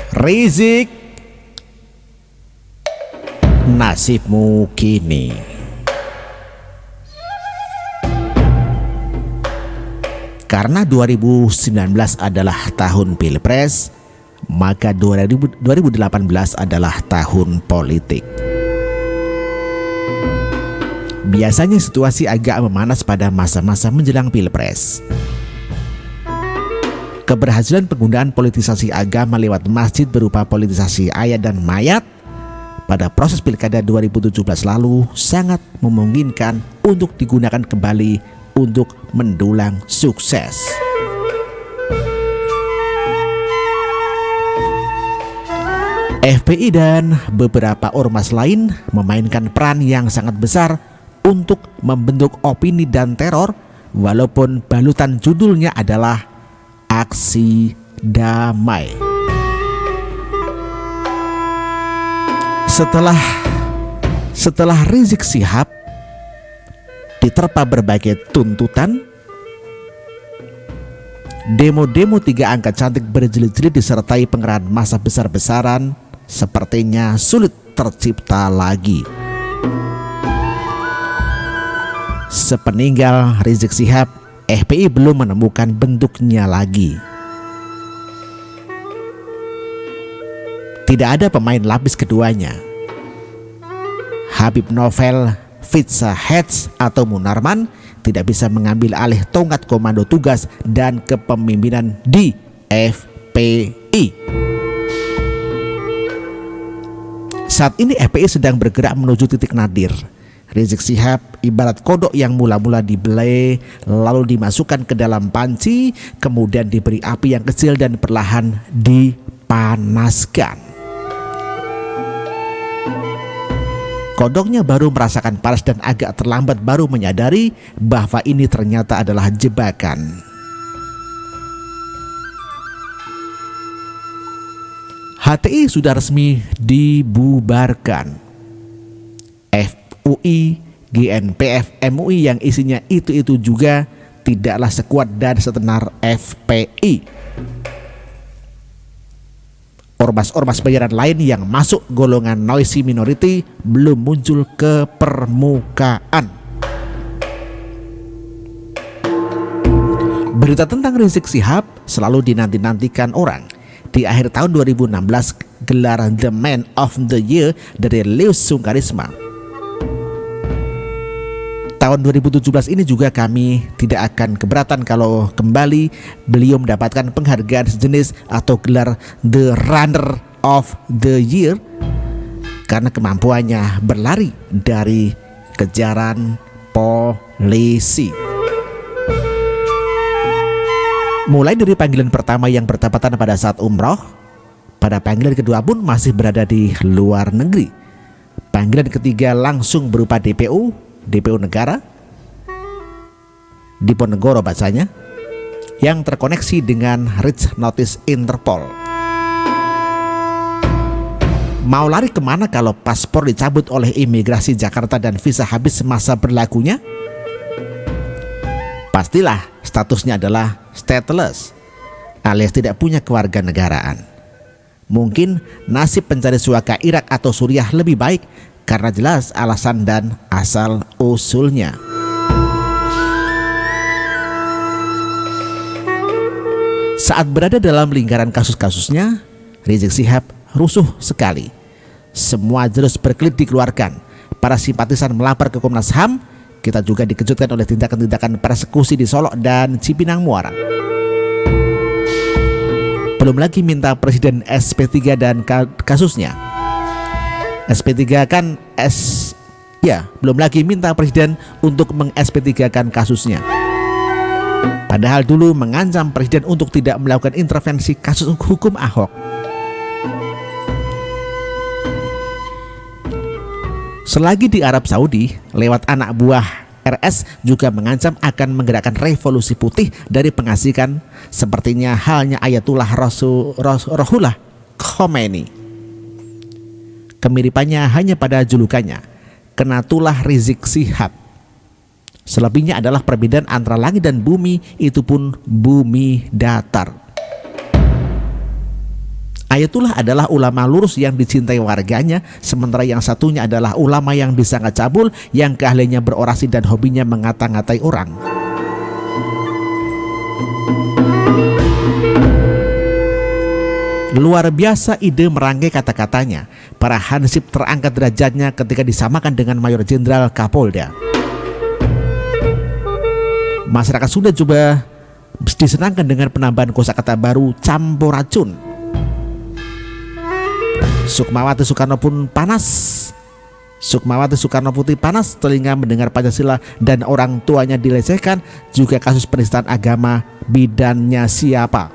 Rizik, nasibmu kini. Karena 2019 adalah tahun Pilpres, maka 2018 adalah tahun politik. Biasanya situasi agak memanas pada masa-masa menjelang Pilpres. Keberhasilan penggunaan politisasi agama lewat masjid berupa politisasi ayat dan mayat pada proses Pilkada 2017 lalu sangat memungkinkan untuk digunakan kembali untuk mendulang sukses. FPI dan beberapa ormas lain memainkan peran yang sangat besar untuk membentuk opini dan teror, walaupun balutan judulnya adalah aksi damai. Setelah Rizik Syihab diterpa berbagai tuntutan, demo-demo 3 angka cantik berjilid-jilid disertai pengerahan massa besar-besaran sepertinya sulit tercipta lagi. Sepeninggal Rizik Syihab, FPI belum menemukan bentuknya lagi. Tidak ada pemain lapis keduanya. Habib Novel, Fitza Hetz atau Munarman tidak bisa mengambil alih tongkat komando tugas dan kepemimpinan di FPI. Saat ini FPI sedang bergerak menuju titik nadir. Rizik Syihab ibarat kodok yang mula-mula dibelai, lalu dimasukkan ke dalam panci, kemudian diberi api yang kecil dan perlahan dipanaskan. Kodoknya baru merasakan panas dan agak terlambat baru menyadari bahwa ini ternyata adalah jebakan. HTI sudah resmi dibubarkan. UI, GNPF, MUI yang isinya itu juga tidaklah sekuat dan setenar FPI. Ormas-ormas bayaran lain yang masuk golongan noisy minority belum muncul ke permukaan. Berita tentang Rizik Syihab selalu dinanti-nantikan orang. Di akhir tahun 2016, gelar The Man of the Year dari Lius Sungkarisma. Tahun 2017 ini juga kami tidak akan keberatan kalau kembali beliau mendapatkan penghargaan sejenis atau gelar The Runner of the Year karena kemampuannya berlari dari kejaran polisi. Mulai dari panggilan pertama yang bertepatan pada saat umroh, pada panggilan kedua pun masih berada di luar negeri. Panggilan ketiga langsung berupa DPO negara, Diponegoro bacanya, yang terkoneksi dengan Rich Notice Interpol. Mau lari kemana kalau paspor dicabut oleh imigrasi Jakarta dan visa habis masa berlakunya? Pastilah statusnya adalah stateless, alias tidak punya kewarganegaraan. Mungkin nasib pencari suaka Irak atau Suriah lebih baik karena jelas alasan dan asal usulnya. Saat berada dalam lingkaran kasus-kasusnya, Rizik Syihab rusuh sekali. Semua jurus berkelit dikeluarkan. Para simpatisan melapor ke Komnas HAM. Kita juga dikejutkan oleh tindakan-tindakan persekusi di Solok dan Cipinang Muara. Belum lagi minta Presiden SP3 dan kasusnya. SP3 kan belum lagi minta Presiden untuk meng-SP3-kan kasusnya. Padahal dulu mengancam Presiden untuk tidak melakukan intervensi kasus hukum Ahok. Selagi di Arab Saudi, lewat anak buah RS juga mengancam akan menggerakkan revolusi putih dari pengasihkan, sepertinya halnya Ayatullah Ruhollah Khomeini. Kemiripannya hanya pada julukannya, Kenatullah Rizik Syihab. Selebihnya adalah perbedaan antara langit dan bumi, itu pun bumi datar. Ayatullah adalah ulama lurus yang dicintai warganya, sementara yang satunya adalah ulama yang disangka cabul, yang keahliannya berorasi dan hobinya mengata-ngatai orang. Luar biasa ide merangkai kata-katanya. Para hansip terangkat derajatnya ketika disamakan dengan Mayor Jenderal Kapolda. Masyarakat Sunda juga disenangkan dengan penambahan kosakata baru campur racun. Sukmawati Soekarno pun panas. Sukmawati Soekarno Putri panas telinga mendengar Pancasila dan orang tuanya dilecehkan, juga kasus penistaan agama, bidannya siapa.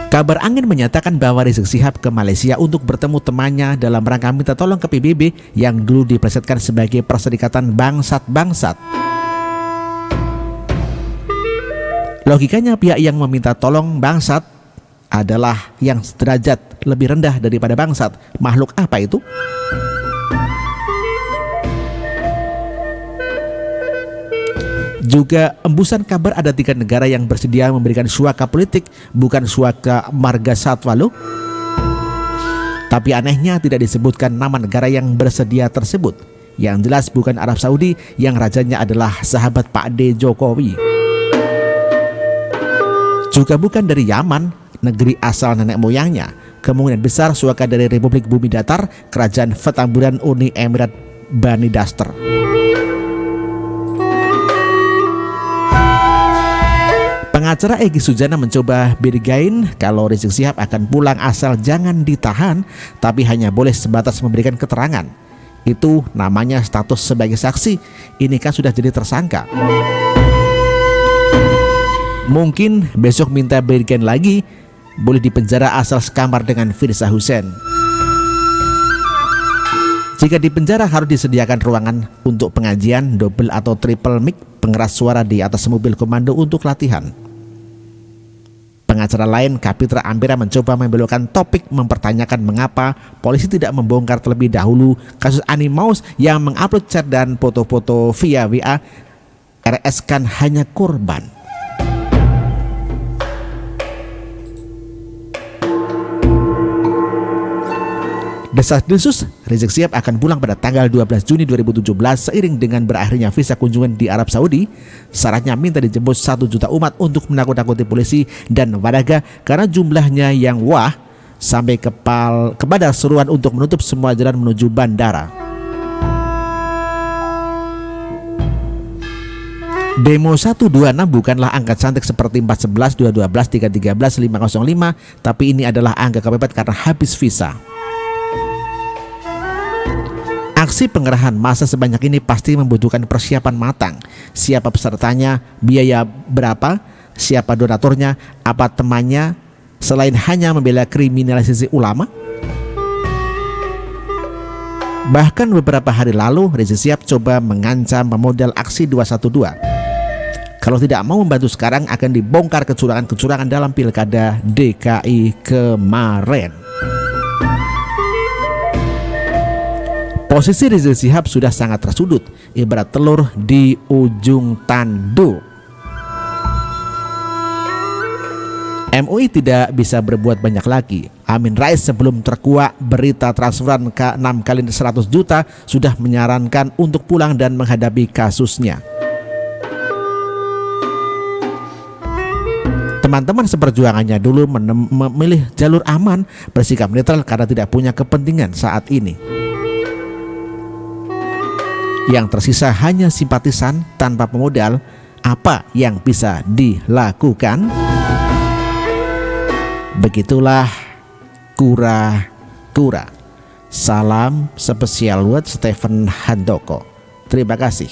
Kabar angin menyatakan bahwa Rizik Syihab ke Malaysia untuk bertemu temannya dalam rangka minta tolong ke PBB yang dulu diplesetkan sebagai Perserikatan Bangsat-Bangsat. Logikanya pihak yang meminta tolong bangsat adalah yang derajat lebih rendah daripada bangsat. Makhluk apa itu? Juga embusan kabar ada 3 negara yang bersedia memberikan suaka politik, bukan suaka marga satwa loh. Tapi anehnya tidak disebutkan nama negara yang bersedia tersebut. Yang jelas bukan Arab Saudi yang rajanya adalah sahabat Pak D. Jokowi. Juga bukan dari Yaman, negeri asal nenek moyangnya. Kemungkinan besar suaka dari Republik Bumi Datar, Kerajaan Petamburan Uni Emirat Bani Daster. Pengacara Egy Sujana mencoba birgain kalau Rizik Syihab akan pulang asal jangan ditahan, tapi hanya boleh sebatas memberikan keterangan. Itu namanya status sebagai saksi. Ini kan sudah jadi tersangka. Mungkin besok minta birgain lagi, boleh dipenjara asal sekamar dengan Firza Hussein. Jika dipenjara harus disediakan ruangan untuk pengajian, double atau triple mic, pengeras suara di atas mobil komando untuk latihan. Pengacara lain, Kapitra Ampera, mencoba membelokkan topik, mempertanyakan mengapa polisi tidak membongkar terlebih dahulu kasus Animaus yang mengupload chat dan foto-foto via WA. RS kan hanya korban. Desas-desus Rizik Syihab akan pulang pada tanggal 12 Juni 2017 seiring dengan berakhirnya visa kunjungan di Arab Saudi. Syaratnya minta dijemput 1 juta umat untuk menakut-nakuti polisi dan wadaga karena jumlahnya yang wah, sampai kepada seruan untuk menutup semua jalan menuju bandara. Demo 126 bukanlah angka cantik seperti 411, 212, 313, 505, tapi ini adalah angka kepepet karena habis visa. Aksi pengerahan massa sebanyak ini pasti membutuhkan persiapan matang. Siapa pesertanya, biaya berapa, siapa donaturnya, apa temannya, selain hanya membela kriminalisasi ulama. Bahkan beberapa hari lalu Rizik Syihab coba mengancam pemodal aksi 212. Kalau tidak mau membantu sekarang akan dibongkar kecurangan-kecurangan dalam pilkada DKI kemarin. Posisi Rizik Syihab sudah sangat tersudut, ibarat telur di ujung tanduk. MUI tidak bisa berbuat banyak lagi. Amin Rais sebelum terkuak berita transferan ke 6 kali 100 juta sudah menyarankan untuk pulang dan menghadapi kasusnya. Teman-teman seperjuangannya dulu memilih jalur aman, bersikap netral karena tidak punya kepentingan saat ini. Yang tersisa hanya simpatisan tanpa pemodal. Apa yang bisa dilakukan? Begitulah kura-kura. Salam spesial buat Stephen Handoko. Terima kasih.